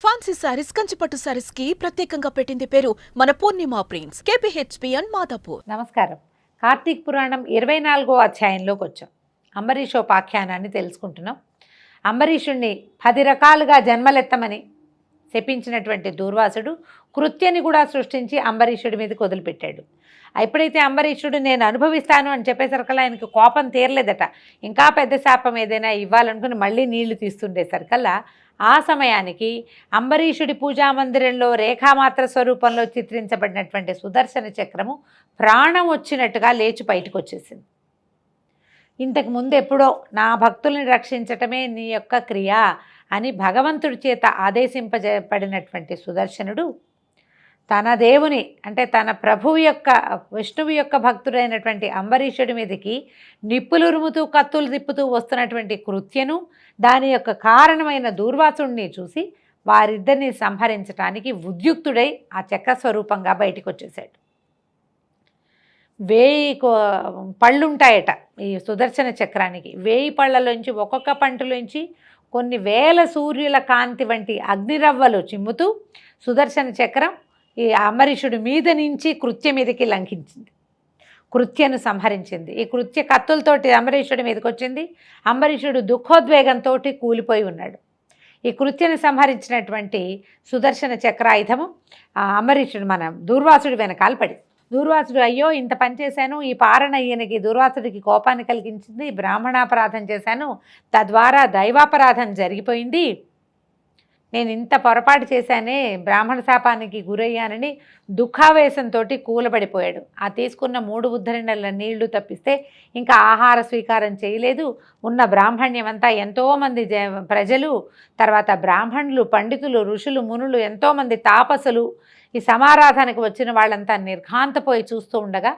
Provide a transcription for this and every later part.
Fancy saris, కంచిపట్టు సారీస్ కి ప్రత్యేకంగా పెట్టింది పేరు మన పూర్ణిమ ప్రింట్స్, KPHP అండ్ మాదాపూర్. నమస్కారం. కార్తీక పురాణం 24వ అధ్యాయంలోకి వచ్చాం. అంబరీషోపాఖ్యానాన్ని తెలుసుకుంటున్నాం. అంబరీషుణ్ణి 10 రకాలుగా జన్మలెత్తమని శపించినటువంటి దూర్వాసుడు కృత్యని కూడా సృష్టించి అంబరీషుడి మీదకి వదిలిపెట్టాడు. ఎప్పుడైతే అంబరీషుడు నేను అనుభవిస్తాను అని చెప్పేసరికల్లా ఆయనకు కోపం తీరలేదట. ఇంకా పెద్ద శాపం ఏదైనా ఇవ్వాలనుకుని మళ్ళీ నీళ్లు తీస్తుండేసరికల్లా ఆ సమయానికి అంబరీషుడి పూజామందిరంలో రేఖామాత్ర స్వరూపంలో చిత్రించబడినటువంటి సుదర్శన చక్రము ప్రాణం వచ్చినట్టుగా లేచి బయటకు వచ్చేసింది. ఇంతకు ముందు ఎప్పుడో నా భక్తుల్ని రక్షించటమే నీ యొక్క క్రియ అని భగవంతుడి చేత ఆదేశింపబడినటువంటి సుదర్శనుడు తన దేవుని అంటే తన ప్రభువు యొక్క విష్ణువు యొక్క భక్తుడైనటువంటి అంబరీషుడి మీదకి నిప్పులు ఉరుముతూ కత్తులు తిప్పుతూ వస్తున్నటువంటి కృత్యను దాని యొక్క కారణమైన దూర్వాసుడిని చూసి వారిద్దరిని సంహరించడానికి ఉద్యుక్తుడై ఆ చక్ర స్వరూపంగా బయటికి వచ్చేసాడు. 1000 పళ్ళుంటాయట ఈ సుదర్శన చక్రానికి. 1000 పళ్ళలోంచి ఒక్కొక్క పంటలోంచి కొన్ని వేల సూర్యుల కాంతి వంటి అగ్నిరవ్వలు చిమ్ముతూ సుదర్శన చక్రం ఈ అంబరీషుడి మీద నుంచి కృత్య మీదకి లంఘించింది, కృత్యను సంహరించింది. ఈ కృత్య కత్తులతోటి అంబరీషుడి మీదకి వచ్చింది. అంబరీషుడు దుఃఖోద్వేగంతో కూలిపోయి ఉన్నాడు. ఈ కృత్యను సంహరించినటువంటి సుదర్శన చక్రాయుధము అంబరీషుడు మన దూర్వాసుడి వెనకాల పడి, దూర్వాసుడు అయ్యో ఇంత పని చేశాను, ఈ పారణ ఈయనకి దూర్వాసుడికి కోపాన్ని కలిగించింది, బ్రాహ్మణాపరాధం చేశాను, తద్వారా దైవాపరాధం జరిగిపోయింది, నేను ఇంత పొరపాటు చేశానే, బ్రాహ్మణ శాపానికి గురయ్యానని దుఃఖావేశంతో కూలబడిపోయాడు. ఆ తీసుకున్న 3 ఉద్ధరణల నీళ్లు తప్పిస్తే ఇంకా ఆహార స్వీకారం చేయలేదు. ఉన్న బ్రాహ్మణ్యమంతా ఎంతోమంది ప్రజలు, తర్వాత బ్రాహ్మణులు, పండితులు, ఋషులు, మునులు, ఎంతోమంది తాపసులు ఈ సమారాధనకు వచ్చిన వాళ్ళంతా నిర్ఘాంతపోయి చూస్తూ ఉండగా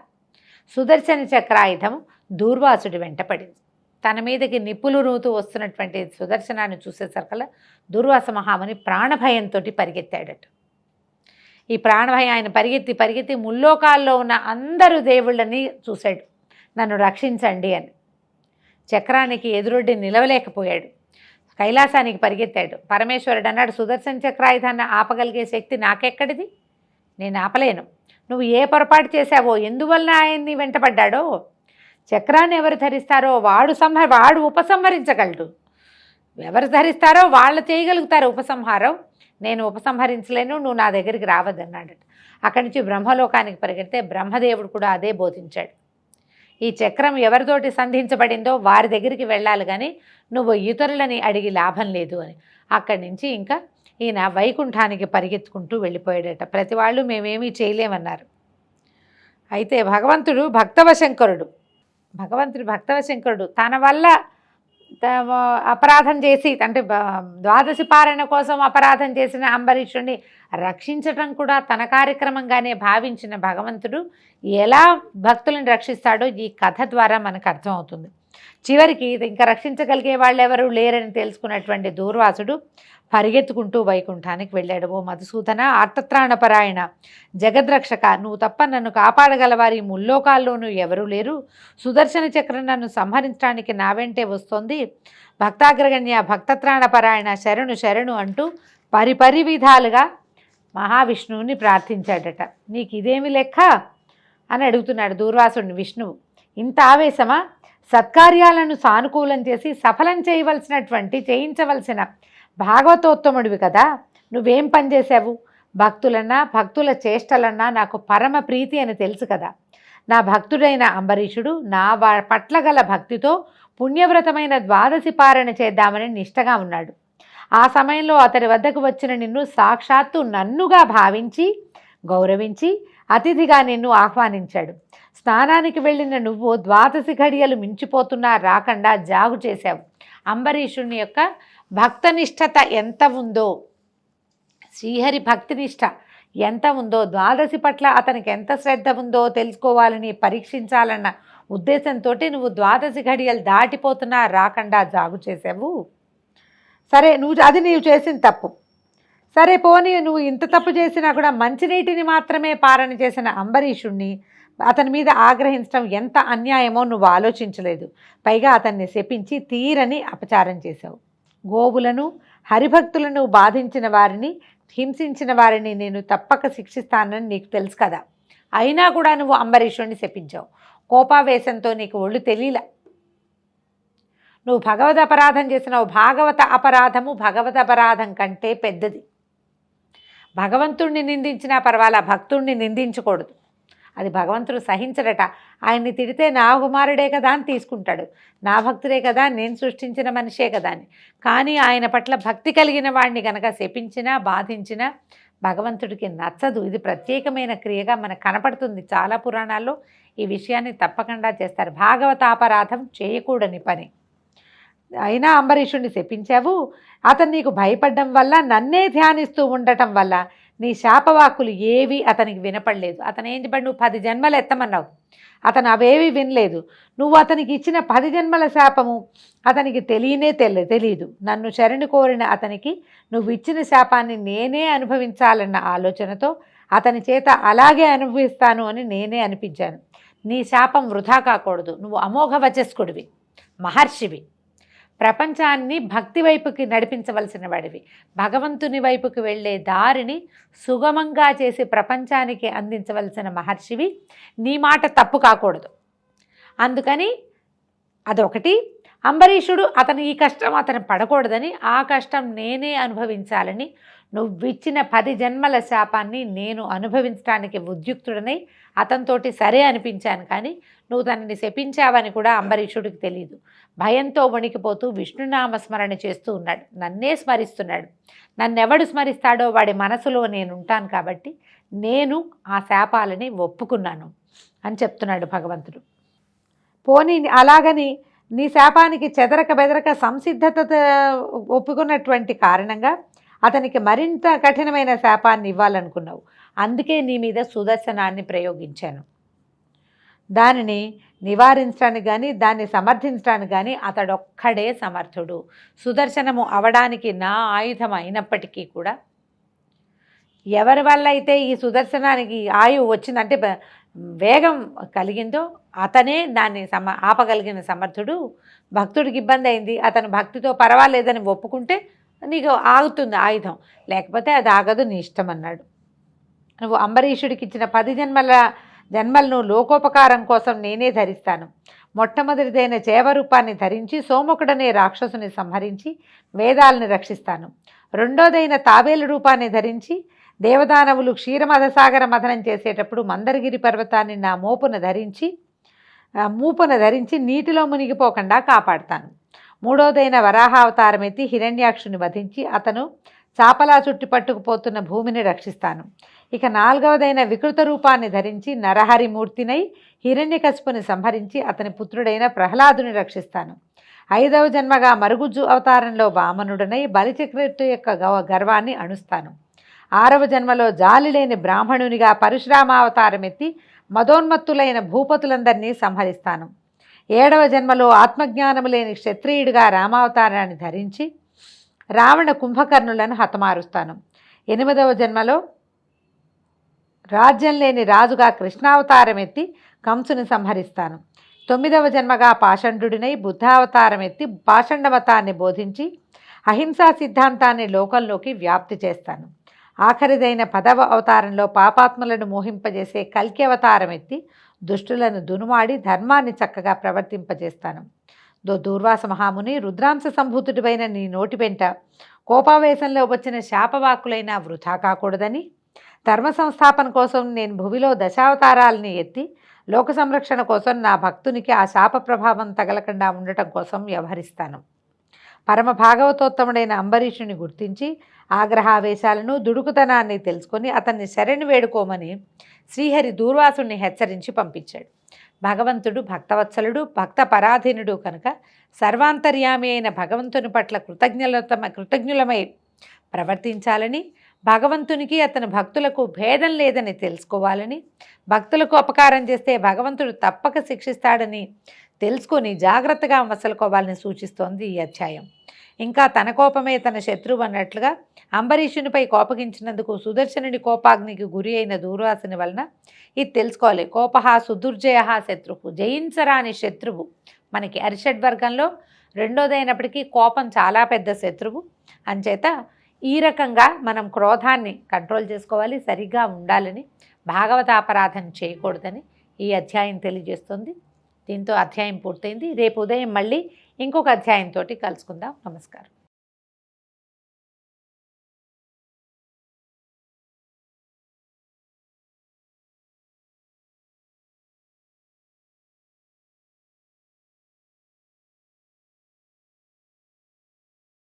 సుదర్శన చక్రాయుధము దూర్వాసుడి వెంటపడింది. తన మీదకి నిప్పులు రూతూ వస్తున్నటువంటి సుదర్శనాన్ని చూసేసరికల్లా దూర్వాస మహాముని ప్రాణభయంతో పరిగెత్తాడట. ఈ ప్రాణభయం ఆయన పరిగెత్తి పరిగెత్తి ముల్లోకాల్లో ఉన్న అందరూ దేవుళ్ళని చూశాడు, నన్ను రక్షించండి అని. చక్రానికి ఎదురొడ్డి నిలవలేకపోయాడు. కైలాసానికి పరిగెత్తాడు. పరమేశ్వరుడు అన్నాడు, సుదర్శన చక్రాయుధాన్ని ఆపగలిగే శక్తి నాకెక్కడిది, నేను ఆపలేను. నువ్వు ఏ పొరపాటు చేశావో, ఎందువలన ఆయన్ని వెంటపడ్డాడో, చక్రాన్ని ఎవరు ధరిస్తారో వాడు ఉపసంహరించగలడు. ఎవరు ధరిస్తారో వాళ్ళు చేయగలుగుతారు ఉపసంహారం, నేను ఉపసంహరించలేను, నువ్వు నా దగ్గరికి రావద్దన్నాడట. అక్కడి నుంచి బ్రహ్మలోకానికి పరిగెడితే బ్రహ్మదేవుడు కూడా అదే బోధించాడు. ఈ చక్రం ఎవరితోటి సంధించబడిందో వారి దగ్గరికి వెళ్ళాలి కానీ నువ్వు ఇతరులని అడిగి లాభం లేదు అని. అక్కడి నుంచి ఇంకా ఈయన వైకుంఠానికి పరిగెత్తుకుంటూ వెళ్ళిపోయాడట. ప్రతి వాళ్ళు మేమేమీ చేయలేమన్నారు. అయితే భగవంతుడు భక్తవశంకరుడు తన వల్ల అపరాధం చేసి అంటే ద్వాదశి పారణ కోసం అపరాధం చేసిన అంబరీషుడిని రక్షించటం కూడా తన కార్యక్రమంగానే భావించిన భగవంతుడు ఎలా భక్తులను రక్షిస్తాడో ఈ కథ ద్వారా మనకు అర్థమవుతుంది. చివరికి ఇంకా రక్షించగలిగే వాళ్ళు ఎవరు లేరని తెలుసుకున్నటువంటి దూర్వాసుడు పరిగెత్తుకుంటూ వైకుంఠానికి వెళ్ళాడు. ఓ మధుసూదన, ఆర్తత్రాణపరాయణ, జగద్రక్షక, నువ్వు తప్ప నన్ను కాపాడగలవారి ముల్లోకాల్లోనూ ఎవరూ లేరు. సుదర్శన చక్రం నన్ను సంహరించడానికి నా వెంటే వస్తోంది. భక్తాగ్రగణ్య, భక్తత్రాణపరాయణ, శరణు శరణు అంటూ పరిపరి విధాలుగా మహావిష్ణువుని ప్రార్థించాడట. నీకు ఇదేమి లెక్క అని అడుగుతున్నాడు దూర్వాసుడిని విష్ణువు. ఇంత ఆవేశమా? సత్కార్యాలను సానుకూలం చేసి సఫలం చేయించవలసిన భాగవతోత్తముడివి కదా, నువ్వేం పని చేశావు? భక్తుల చేష్టలన్నా నాకు పరమ ప్రీతి అని తెలుసు కదా. నా భక్తుడైన అంబరీషుడు నా పట్ల గల భక్తితో పుణ్యవ్రతమైన ద్వాదశి పారణ చేద్దామని నిష్టగా ఉన్నాడు. ఆ సమయంలో అతడి వద్దకు వచ్చిన నిన్ను సాక్షాత్తు నన్నుగా భావించి గౌరవించి అతిథిగా నిన్ను ఆహ్వానించాడు. స్నానానికి వెళ్ళిన నువ్వు ద్వాదశి ఘడియలు మించిపోతున్నా రాకుండా జాగు చేశావు. అంబరీషుని యొక్క భక్తనిష్టత ఎంత ఉందో, శ్రీహరి భక్తినిష్ట ఎంత ఉందో, ద్వాదశి పట్ల అతనికి ఎంత శ్రద్ధ ఉందో తెలుసుకోవాలని పరీక్షించాలన్న ఉద్దేశంతో నువ్వు ద్వాదశి ఘడియలు దాటిపోతున్నా రాకుండా జాగు చేసావు. సరే, నీవు చేసిన తప్పు. సరే పోనీ, నువ్వు ఇంత తప్పు చేసినా కూడా మంచినీటిని మాత్రమే పారణ చేసిన అంబరీషుణ్ణి అతని మీద ఆగ్రహించడం ఎంత అన్యాయమో నువ్వు ఆలోచించలేదు. పైగా అతన్ని శపించి తీరని అపచారం చేశావు. గోవులను హరిభక్తులను బాధించిన వారిని, హింసించిన వారిని నేను తప్పక శిక్షిస్తానని నీకు తెలుసు కదా. అయినా కూడా నువ్వు అంబరీషుడిని శపించావు. కోపావేశంతో నీకు ఒళ్ళు తెలియలా. నువ్వు భగవద్ అపరాధం చేసినావు. భాగవత అపరాధము భగవద్ అపరాధం కంటే పెద్దది. భగవంతుణ్ణి నిందించినా పర్వాలా, భక్తుణ్ణి నిందించకూడదు. అది భగవంతుడు సహించడట. ఆయన్ని తిడితే నా కుమారుడే కదా అని తీసుకుంటాడు, నా భక్తుడే కదా, నేను సృష్టించిన మనిషే కదా అని. కానీ ఆయన పట్ల భక్తి కలిగిన వాడిని కనుక శపించినా బాధించినా భగవంతుడికి నచ్చదు. ఇది ప్రత్యేకమైన క్రియగా మనకు కనపడుతుంది. చాలా పురాణాల్లో ఈ విషయాన్ని తప్పకుండా చేస్తారు. భాగవతాపరాధం చేయకూడని పని. అయినా అంబరీషుడిని శపించావు. అతను నీకు భయపడడం వల్ల, నన్నే ధ్యానిస్తూ ఉండటం వల్ల నీ శాపవాక్కులు ఏవి అతనికి వినపడలేదు. అతను ఏం చెప్పాడు? నువ్వు 10 జన్మలు ఎత్తమన్నావు. అతను అవేవి వినలేదు. నువ్వు అతనికి ఇచ్చిన 10 జన్మల శాపము అతనికి తెలియదు. నన్ను శరణు కోరిన అతనికి నువ్వు ఇచ్చిన శాపాన్ని నేనే అనుభవించాలన్న ఆలోచనతో అతని చేత అలాగే అనుభవిస్తాను అని నేనే అనిపించాను. నీ శాపం వృధా కాకూడదు. నువ్వు అమోఘ వచస్కుడివి, మహర్షివి. ప్రపంచాన్ని భక్తి వైపుకి నడిపించవలసిన వాడివి. భగవంతుని వైపుకి వెళ్ళే దారిని సుగమంగా చేసి ప్రపంచానికి అందించవలసిన మహర్షివి. నీ మాట తప్పు కాకూడదు. అందుకని అదొకటి. అంబరీషుడు అతను ఈ కష్టం అతను పడకూడదని, ఆ కష్టం నేనే అనుభవించాలని నువ్విచ్చిన 10 జన్మల శాపాన్ని నేను అనుభవించడానికి ఉద్యుక్తుడనై అతనితోటి సరే అనిపించాను. కానీ నువ్వు తనని శపించావని కూడా అంబరీషుడికి తెలియదు. భయంతో వణికిపోతూ విష్ణునామస్మరణ చేస్తూ ఉన్నాడు. నన్నే స్మరిస్తున్నాడు. నన్నెవడు స్మరిస్తాడో వాడి మనసులో నేనుంటాను కాబట్టి నేను ఆ శాపాలని ఒప్పుకున్నాను అని చెప్తున్నాడు భగవంతుడు. పోనీ అలాగని నీ శాపానికి చెదరక బెదరక సంసిద్ధత ఒప్పుకున్నటువంటి కారణంగా అతనికి మరింత కఠినమైన శాపాన్ని ఇవ్వాలనుకున్నావు. అందుకే నీ మీద సుదర్శనాన్ని ప్రయోగించాను. దానిని నివారించడానికి కానీ దాన్ని సమర్థించడానికి కానీ అతడొక్కడే సమర్థుడు. సుదర్శనము అవడానికి నా ఆయుధం అయినప్పటికీ కూడా ఎవరి వల్ల అయితే ఈ సుదర్శనానికి ఆయువు వచ్చిందంటే వేగం కలిగిందో అతనే దాన్ని ఆపగలిగిన సమర్థుడు. భక్తుడికి ఇబ్బంది అయింది, అతను భక్తితో పర్వాలేదని ఒప్పుకుంటే నీకు ఆగుతుంది ఆయుధం, లేకపోతే అది ఆగదు, నీ ఇష్టం అన్నాడు. నువ్వు అంబరీషుడికి ఇచ్చిన 10 జన్మలను లోకోపకారం కోసం నేనే ధరిస్తాను. మొట్టమొదటిదైన చేవరూపాన్ని ధరించి సోముకుడనే రాక్షసుని సంహరించి వేదాలని రక్షిస్తాను. రెండోదైన తాబేలు రూపాన్ని ధరించి దేవదానవులు క్షీరమధసాగర మథనం చేసేటప్పుడు మందరగిరి పర్వతాన్ని నా మూపున ధరించి నీటిలో మునిగిపోకుండా కాపాడుతాను. మూడోదైన వరాహావతారం ఎత్తి హిరణ్యాక్షుని వధించి అతను చాపలా చుట్టి పట్టుకుపోతున్న భూమిని రక్షిస్తాను. ఇక 4వదైన వికృత రూపాన్ని ధరించి నరహరిమూర్తినై హిరణ్యకశిపుని సంహరించి అతని పుత్రుడైన ప్రహ్లాదుని రక్షిస్తాను. 5వ జన్మగా మరుగుజ్జు అవతారంలో వామనుడనై బలిచక్రవర్తి యొక్క గర్వాన్ని అణుస్తాను. 6వ జన్మలో జాలి లేని బ్రాహ్మణునిగా పరశురామావతారం ఎత్తి మదోన్మత్తులైన భూపతులందరినీ సంహరిస్తాను. 7వ జన్మలో ఆత్మజ్ఞానము లేని క్షత్రియుడిగా రామావతారాన్ని ధరించి రావణ కుంభకర్ణులను హతమారుస్తాను. 8వ జన్మలో రాజ్యం లేని రాజుగా కృష్ణావతారం ఎత్తి కంసుని సంహరిస్తాను. 9వ జన్మగా పాషండుడినై బుద్ధావతారం ఎత్తి పాషండమతాన్ని బోధించి అహింసా సిద్ధాంతాన్ని లోకంలోకి వ్యాప్తి చేస్తాను. ఆఖరిదైన 10వ అవతారంలో పాపాత్ములను మోహింపజేసే కల్కి అవతారం ఎత్తి దుష్టులను దునుమాడి ధర్మాన్ని చక్కగా ప్రవర్తింపజేస్తాను. దూర్వాస మహాముని, రుద్రాంశ సంభూతుడిపైన నీ నోటి వెంట కోపావేశంలో వచ్చిన శాపవాకులైనా వృధా కాకూడదని ధర్మ సంస్థాపన కోసం నేను భువిలో దశావతారాలని ఎత్తి లోక సంరక్షణ కోసం నా భక్తునికి ఆ శాప ప్రభావం తగలకుండా ఉండటం కోసం వ్యవహరిస్తాను. పరమ భాగవతోత్తముడైన అంబరీషుని గుర్తించి ఆగ్రహావేశాలను దుడుకుతనాన్ని తెలుసుకొని అతన్ని శరణు వేడుకోమని శ్రీహరి దూర్వాసుని హెచ్చరించి పంపించాడు. భగవంతుడు భక్తవత్సలుడు, భక్త పరాధీనుడు కనుక సర్వాంతర్యామి అయిన భగవంతుని పట్ల కృతజ్ఞులమై ప్రవర్తించాలని, భగవంతునికి అతని భక్తులకు భేదం లేదని తెలుసుకోవాలని, భక్తులకు అపకారం చేస్తే భగవంతుడు తప్పక శిక్షిస్తాడని తెలుసుకొని జాగ్రత్తగా మసలుకోవాలని సూచిస్తోంది ఈ అధ్యాయం. ఇంకా తన కోపమే తన శత్రువు అన్నట్లుగా అంబరీషునిపై కోపగించినందుకు సుదర్శనుడి కోపాగ్నికి గురి అయిన దూర్వాసుని వలన ఇది తెలుసుకోవాలి. కోపహ సుదుర్జయ శత్రువు, జయించరాని శత్రువు. మనకి అరిషడ్ వర్గంలో రెండోది అయినప్పటికీ కోపం చాలా పెద్ద శత్రువు. అంచేత ఈ రకంగా మనం క్రోధాన్ని కంట్రోల్ చేసుకోవాలి, సరిగ్గా ఉండాలని, భాగవతాపరాధన చేయకూడదని ఈ అధ్యాయం తెలియజేస్తుంది. దీంతో అధ్యాయం పూర్తయింది. రేపు ఉదయం మళ్ళీ ఇంకొక అధ్యాయంతో కలుసుకుందాం. నమస్కారం.